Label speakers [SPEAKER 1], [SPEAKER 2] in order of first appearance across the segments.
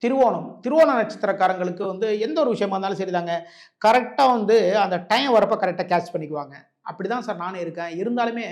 [SPEAKER 1] திருவோண நட்சத்திரக்காரங்களுக்கு எந்த ஒரு விஷயமா இருந்தாலும் சரிதாங்க. கரெக்ட்டா அந்த டைம் வரப்ப கரெக்ட்டா கேட்ச் பண்ணிக்குவாங்க. அப்படிதான் சார் நானும் இருக்கேன். இருந்தாலுமே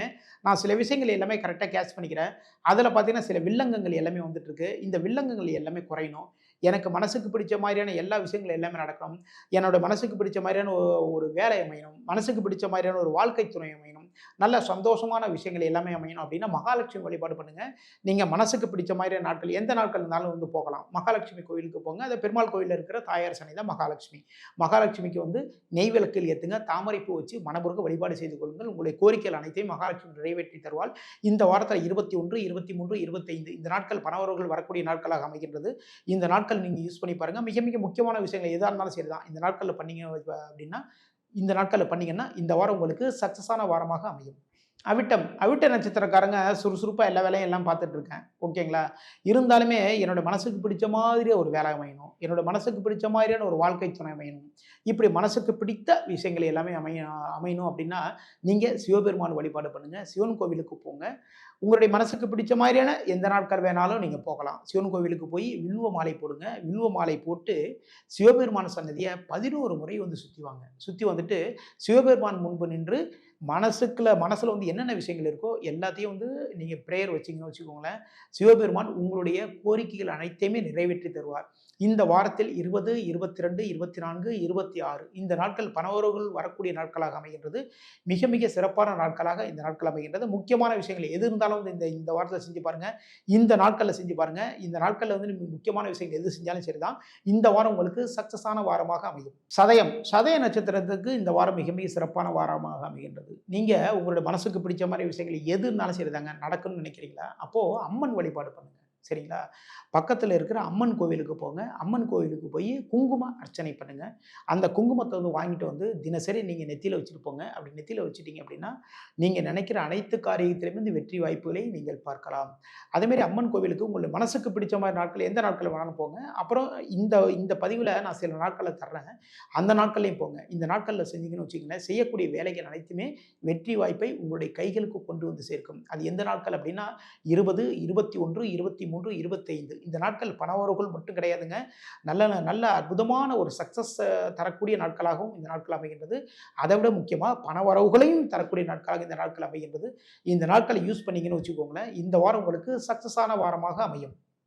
[SPEAKER 1] நான் சில விஷயங்கள் எல்லாமே கரெக்ட்டா கேட்ச் பண்ணிக்கிறேன். அதில பார்த்தீங்கன்னா, சில வில்லங்கங்கள் எல்லாமே வந்துட்டுருக்கு. இந்த வில்லங்கங்கள் எல்லாமே குறையணும். எனக்கு மனசுக்கு பிடிச்ச மாரியான எல்லா விஷயங்கள் எல்லாமே நடக்கணும். என்னோட மனசுக்கு பிடிச்ச மாரியான ஒரு வேலை அமையணும். மனசுக்கு பிடிச்ச மாரியான ஒரு வாழ்க்கை துணை அமையணும். நல்ல சந்தோஷமான விஷயங்கள் எல்லாமே அமையணும் அப்படின்னா, மகாலட்சுமி வழிபாடு பண்ணுங்க. நீங்க மனசுக்கு பிடிச்ச மாதிரியான நாட்கள் எந்த நாட்கள் இருந்தாலும் போகலாம். மகாலட்சுமி கோயிலுக்கு போங்க. அது பெருமாள் கோயில்ல இருக்கிற தாயார் சன்னதி தான் மகாலட்சுமி. மகாலட்சுமிக்கு நெய் விளக்கில் ஏத்துங்க. தாமரை பூ வச்சு மனமுருக வழிபாடு செய்து கொள்ளுங்கள். உங்களுடைய கோரிக்கைகள் அனைத்தையும் மகாலட்சுமி நிறைவேற்றி தருவாள். இந்த வாரத்தில 21, 23, 25 இந்த நாட்கள் பணவரவுகள் வரக்கூடிய நாட்களாக அமைகின்றது. இந்த நாட்கள் நீங்க யூஸ் பண்ணி பாருங்க. மிக மிக முக்கியமான விஷயங்கள் எதா இருந்தாலும் சரிதான். இந்த நாட்கள்ல பண்ணீங்க அப்படின்னா, இந்த நாட்கள்ல பண்ணீங்கன்னா, இந்த வாரம் உங்களுக்கு சக்சஸான வாரமாக அமையும். அவிட்ட நட்சத்திரக்காரங்க சுறுசுறுப்பா எல்லா வேலையும் எல்லாம் பார்த்துட்டு இருக்கேன். ஓகேங்களா? இருந்தாலுமே என்னோட மனசுக்கு பிடிச்ச மாதிரி ஒரு வேலை அமையணும். என்னோட மனசுக்கு பிடிச்ச மாதிரியான ஒரு வாழ்க்கை துணை அமையணும். இப்படி மனசுக்கு பிடித்த விஷயங்கள் எல்லாமே அமையணும் அப்படின்னா, நீங்க சிவபெருமான் வழிபாடு பண்ணுங்க. சிவன் கோவிலுக்கு போங்க. உங்களுடைய மனசுக்கு பிடிச்ச மாதிரியான எந்த நாட்கள் வேணாலும் நீங்க போகலாம். சிவன் கோவிலுக்கு போய் வில்வ மாலை போடுங்க. வில்வ மாலை போட்டு சிவபெருமான் சன்னதிய 11 முறை சுத்தி வாங்க. சுத்தி வந்துட்டு சிவபெருமான் முன்பு நின்று மனசுல என்னென்ன விஷயங்கள் இருக்கோ எல்லாத்தையும் நீங்க பிரேயர் வச்சீங்கன்னு வச்சுக்கோங்களேன். சிவபெருமான் உங்களுடைய கோரிக்கைகள் அனைத்தையுமே நிறைவேற்றி தருவார். இந்த வாரத்தில் 20, 22, 24, 26 இந்த நாட்கள் பணவரவுகள் வரக்கூடிய நாட்களாக அமைகின்றது. மிக மிக சிறப்பான நாட்களாக இந்த நாட்கள் அமைகின்றது. முக்கியமான விஷயங்கள் எது இருந்தாலும் இந்த இந்த வாரத்தில செஞ்சு பாருங்க. இந்த நாட்கள்ல செஞ்சு பாருங்க. இந்த நாட்கள்ல நீங்க முக்கியமான விஷயங்கள் எது செஞ்சாலும் சரிதான். இந்த வாரம் உங்களுக்கு சக்சஸான வாரமாக அமையும். சதய நட்சத்திரத்துக்கு இந்த வாரம் மிக மிக சிறப்பான வாரமாக அமைகின்றது. நீங்க உங்களுடைய மனசுக்கு பிடிச்ச மாரி விஷயங்கள் எது இருந்தாலும் சரிதாங்க. நடக்கணும்னு நினைக்கிறீங்களா? அப்போ அம்மன் வழிபாடு பண்ணுங்க. சரிங்களா? பக்கத்துல இருக்கிற அம்மன் கோவிலுக்கு போங்க. அம்மன் கோவிலுக்கு போய் குங்கும அர்ச்சனை பண்ணுங்க. அந்த குங்குமத்த வாங்கிட்டு தினசரி நீங்க நெத்தியில வச்சுட்டு போங்க. அப்படி நெத்தியில வச்சுட்டீங்க அப்படின்னா, நீங்க நினைக்கிற அனைத்து காரியத்திலுமே வெற்றி வாய்ப்புகளை நீங்கள் பார்க்கலாம். அதேமாரி அம்மன் கோவிலுக்கு உங்களுடைய மனசுக்கு பிடிச்ச மாரி நாட்கள் எந்த நாட்கள் வேணாலும் போங்க. அப்புறம் இந்த இந்த பதிவுல நான் சில நாட்கள தர்றேன். அந்த நாட்கள்லயும் போங்க. இந்த நாட்கள்ல செஞ்சீங்கன்னு வச்சுக்கங்களேன், செய்யக்கூடிய வேலைகள் அனைத்துமே வெற்றி வாய்ப்பை உங்களுடைய கைகளுக்கு கொண்டு சேர்க்கும். அது எந்த நாட்கள் அப்படின்னா 20, 21, 23, 25 இந்த நாட்கள் பணவரவுகள் மட்டும் கிடையாதுங்க. நல்ல நல்ல அற்புதமான ஒரு சக்சஸ் தரக்கூடிய நாட்களாகவும் இந்த நாட்கள் அமைகின்றது. அதை விட முக்கியமா பணவரவுகளையும் தரக்கூடிய நாட்களாக இந்த நாட்கள் அமைகின்றது. இந்த நாட்களை யூஸ் பண்ணீங்கன்னு வச்சுக்கோங்களேன், இந்த வாரம் உங்களுக்கு சக்சஸான வாரமாக அமையும்.